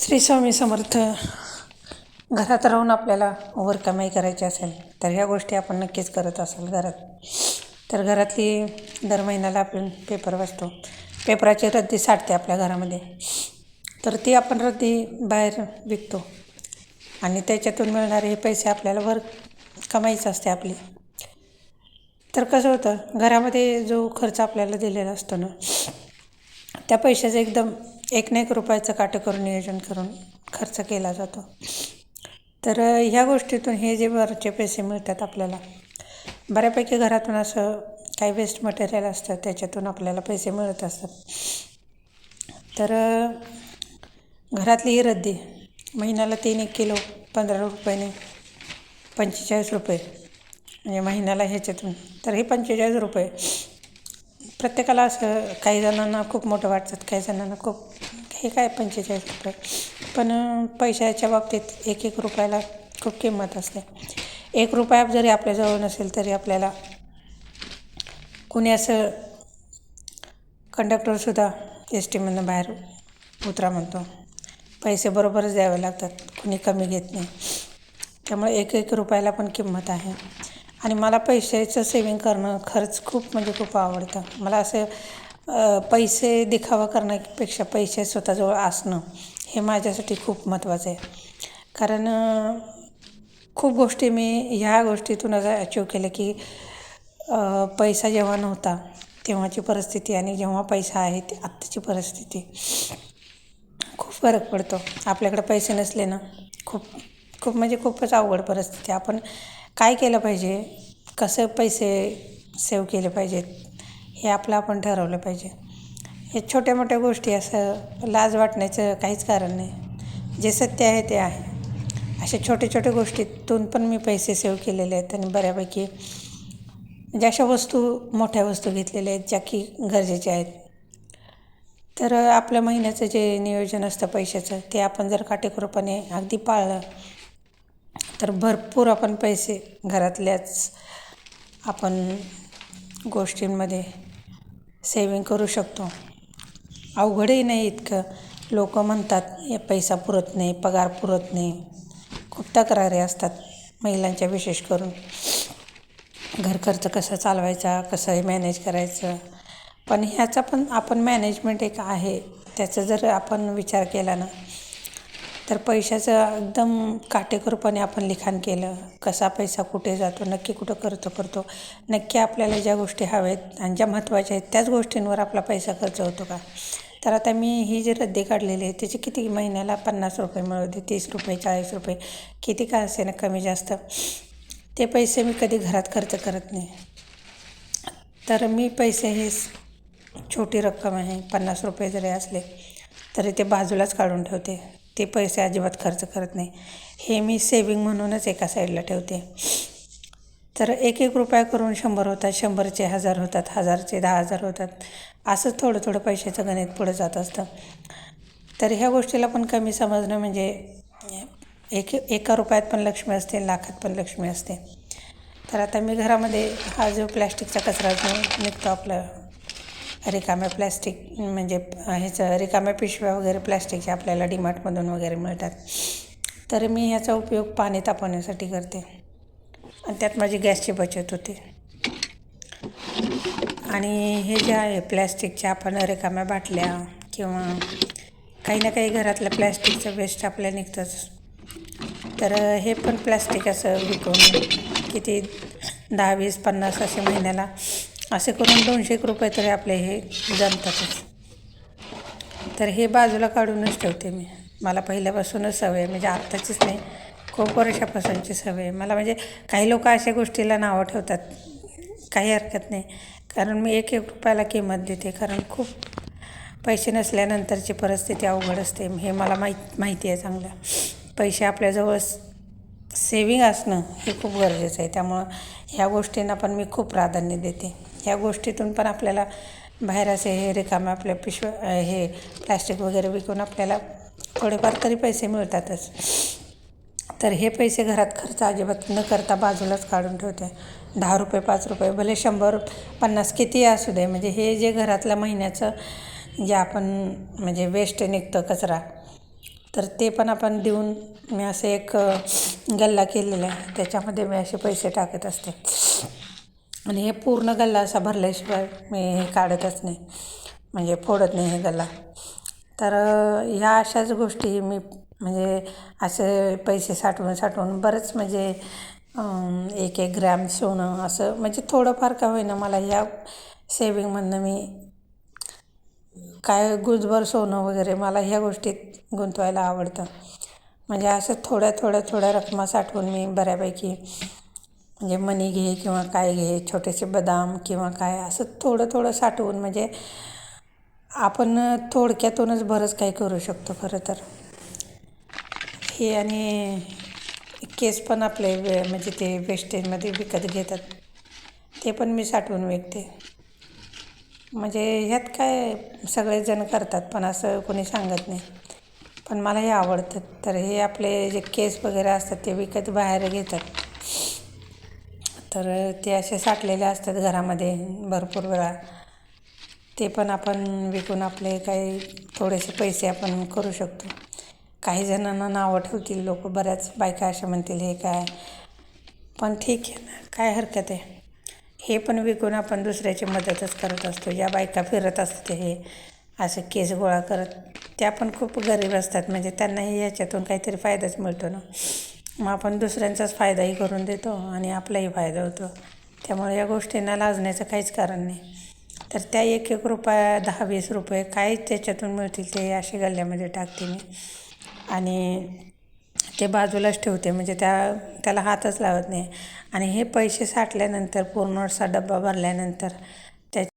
श्री स्वामी समर्थ. घरात राहून आपल्याला वर कमाई करायची असेल तर ह्या गोष्टी आपण नक्कीच करत असाल घरात. तर घरातली दर महिन्याला आपण पेपर वाचतो, पेपराची रद्दी साठते आपल्या घरामध्ये, तर ती आपण रद्दी बाहेर विकतो आणि त्याच्यातून मिळणारे हे पैसे आपल्याला वर कमाईच असते आपली. तर कसं होतं, घरामध्ये जो खर्च आपल्याला दिलेला असतो ना, त्या पैशाचं एकदम एक ना एक रुपयाचं काटेकोर नियोजन करून खर्च केला जातो. तर ह्या गोष्टीतून हे जे वरचे पैसे मिळतात आपल्याला, बऱ्यापैकी घरातून असं काही वेस्ट मटेरियल असतं त्याच्यातून आपल्याला पैसे मिळत असतात. तर घरातली ही रद्दी महिन्याला 3 किलो 15 रुपयाने 45 रुपये, म्हणजे महिन्याला ह्याच्यातून तर हे 45 रुपये प्रत्येकाला असं, काही जणांना खूप मोठं वाटतात, काही जणांना खूप हे काय 45 रुपये, पण पैशाच्या बाबतीत एक एक रुपयाला खूप किंमत असते. 1 रुपया जरी आपल्याजवळ नसेल तरी आपल्याला कुणी असं कंडक्टरसुद्धा एस टीमधून बाहेर उतरा म्हणतो, पैसे बरोबरच द्यावे लागतात, कुणी कमी घेत नाही. त्यामुळे एक एक रुपयाला पण किंमत आहे. आणि मला पैशाचं सेविंग करणं खरंच खूप खूप आवडतं. मला असं पैसे दिखावा करण्यापेक्षा पैसे स्वतःजवळ असणं हे माझ्यासाठी खूप महत्त्वाचं आहे. कारण खूप गोष्टी मी ह्या गोष्टीतून अचीव केलं की पैसा जेव्हा नव्हता तेव्हाची परिस्थिती आणि जेव्हा पैसा आहे ते आत्ताची परिस्थिती, खूप फरक पडतो. आपल्याकडे पैसे नसले ना, खूपच अवघड परिस्थिती. आपण काय केलं पाहिजे, कसं पैसे सेव्ह केले पाहिजेत हे आपण ठरवलं पाहिजे. हे छोट्या मोठ्या गोष्टी असं लाज वाटण्याचं काहीच कारण नाही. जे सत्य आहे ते आहे. अशा छोट्या गोष्टीतून पण मी पैसे सेव्ह केलेले आहेत आणि बऱ्यापैकी म्हणजे अशा मोठ्या वस्तू घेतलेल्या आहेत ज्या की गरजेच्या आहेत. तर आपल्या महिन्याचं जे नियोजन असतं पैशाचं, ते आपण जर काटेकोरपणे अगदी पाळलं तर भरपूर आपण पैसे घरातल्याच आपण गोष्टींमध्ये सेविंग करू शकतो. अवघडही नाही इतकं. लोक म्हणतात हे पैसा पुरत नाही, पगार पुरत नाही, खूप तक्रारी असतात महिलांच्या, विशेष करून घर खर्च कसा चालवायचा, कसं मॅनेज करायचं. पण ह्याचा पण आपण मॅनेजमेंट एक आहे, त्याचा जर आपण विचार केला ना, तर पैशाचं एकदम काटेकोरपणे आपण लिखाण केलं, कसा पैसा कुठे जातो, नक्की कुठं करतो, नक्की आपल्याला ज्या गोष्टी हव्या आहेत आणि ज्या महत्त्वाच्या आहेत त्याच गोष्टींवर आपला पैसा खर्च होतो का. तर आता मी ही जी रद्दी काढलेली आहे त्याची किती महिन्याला 50 रुपये मिळू दे, 30 रुपये 40 रुपये, किती का असे ना कमी जास्त, ते पैसे मी कधी घरात खर्च करत नाही. तर मी पैसे हे छोटी रक्कम आहे, 50 रुपये जरी असले तरी ते बाजूलाच काढून ठेवते. ते पैसे अजिबात खर्च करत नाही. हे मी सेविंग म्हणूनच एका साईडला ठेवते. तर एक रुपया करून 100 होतात, 100चे 1000 होतात, 1000चे 10,000 होतात, असंच थोडं पैशाचं गणित पुढे जात असतं. तर ह्या गोष्टीला पण कमी समजणं म्हणजे एका रुपयात पण लक्ष्मी असते, लाखात पण लक्ष्मी असते. तर आता मी घरामध्ये हा जो प्लॅस्टिकचा कचरा जो निघतो, आपलं रिकाम्या प्लॅस्टिक म्हणजे ह्याचं रिकाम्या पिशव्या वगैरे प्लॅस्टिकच्या आपल्याला डीमार्टमधून वगैरे मिळतात, तर मी ह्याचा उपयोग पाणी तापवण्यासाठी करते आणि त्यात माझी गॅसची बचत होते. आणि हे जे आहे प्लॅस्टिकच्या आपण रिकाम्या बाटल्या किंवा काही ना काही घरातलं प्लॅस्टिकचं वेस्ट आपल्याला निघतंच, तर हे पण प्लॅस्टिक असं विकून किती 10, 20, 50 असे महिन्याला असे करून 200 रुपये तरी आपले हे जमतातच. तर हे बाजूला काढूनच ठेवते मी. मला पहिल्यापासूनच सवय, म्हणजे आत्ताचीच नाही, खूप वर्षापासूनची सवय मला. म्हणजे काही लोक अशा गोष्टीला नावं ठेवतात, काही हरकत नाही, कारण मी एक रुपयाला किंमत देते. कारण खूप पैसे नसल्यानंतरची परिस्थिती अवघड असते, हे मला माहिती आहे चांगलं. पैसे आपल्याजवळ सेविंग असणं हे खूप गरजेचं आहे. त्यामुळं ह्या गोष्टींना पण मी खूप प्राधान्य देते. ह्या गोष्टीतून पण आपल्याला बाहेर असे हे रिकामे आपल्या पिशव्या हे प्लॅस्टिक वगैरे विकून आपल्याला थोडेफार तरी पैसे मिळतातच. तर हे पैसे घरात खर्च अजिबात न करता बाजूलाच काढून ठेवते. 10 रुपये 5 रुपये भले 100 50 किती असू दे, म्हणजे हे जे घरातलं महिन्याचं जे आपण म्हणजे वेस्ट निघतं कचरा, तर ते पण आपण देऊन मी असं एक गल्ला केलेला आहे, त्याच्यामध्ये मी असे पैसे टाकत असते. आणि हे पूर्ण गल्ला असा भरल्याशिवाय मी हे काढतच नाही, म्हणजे फोडत नाही हे गल्ला. तर ह्या अशाच गोष्टी मी म्हणजे असे पैसे साठवून बरंच म्हणजे 1-1 ग्रॅम सोनं असं म्हणजे थोडंफार का होईना मला ह्या सेविंगमधनं मी काय गुजभर सोनं वगैरे मला ह्या गोष्टीत गुंतवायला आवडतं. म्हणजे असं थोड्या रकमा साठवून मी बऱ्यापैकी म्हणजे मनी घे किंवा काय घे, छोटेसे बदाम किंवा काय असं थोडं साठवून म्हणजे आपण थोडक्यातूनच बरंच काही करू शकतो खरं तर. हे आणि केस पण आपले म्हणजे ते वेस्टेजमध्ये विकत घेतात, ते पण मी साठवून विकते. म्हणजे ह्यात काय सगळेजण करतात पण असं कोणी सांगत नाही, पण मला हे आवडतं. तर हे आपले जे केस वगैरे असतात ते विकत बाहेर घेतात, तर ते असे साठलेले असतात घरामध्ये भरपूर वेळा. ते पण आपण विकून आपले काही थोडेसे पैसे आपण करू शकतो. काही जणांना नावं ठेवतील लोक, बऱ्याच बायका अशा म्हणतील हे काय, पण ठीक आहे ना, काय हरकत आहे. हे पण विकून आपण दुसऱ्याची मदतच करत असतो. ज्या बायका फिरत असतात हे असं केस गोळा करत, त्या पण खूप गरीब असतात, म्हणजे त्यांनाही याच्यातून काहीतरी फायदाच मिळतो ना. मग आपण दुसऱ्यांचाच फायदाही करून देतो आणि आपलाही फायदा होतो. त्यामुळे या गोष्टींना लाजण्याचं काहीच कारण नाही. तर त्या 1-1 रुपया, 10-20 रुपये काय त्याच्यातून मिळतील ते असे गल्ल्यामध्ये टाकते मी आणि ते बाजूलाच ठेवते, म्हणजे त्याला हातच लावत नाही. आणि हे पैसे साठल्यानंतर पूर्ण असा डब्बा भरल्यानंतर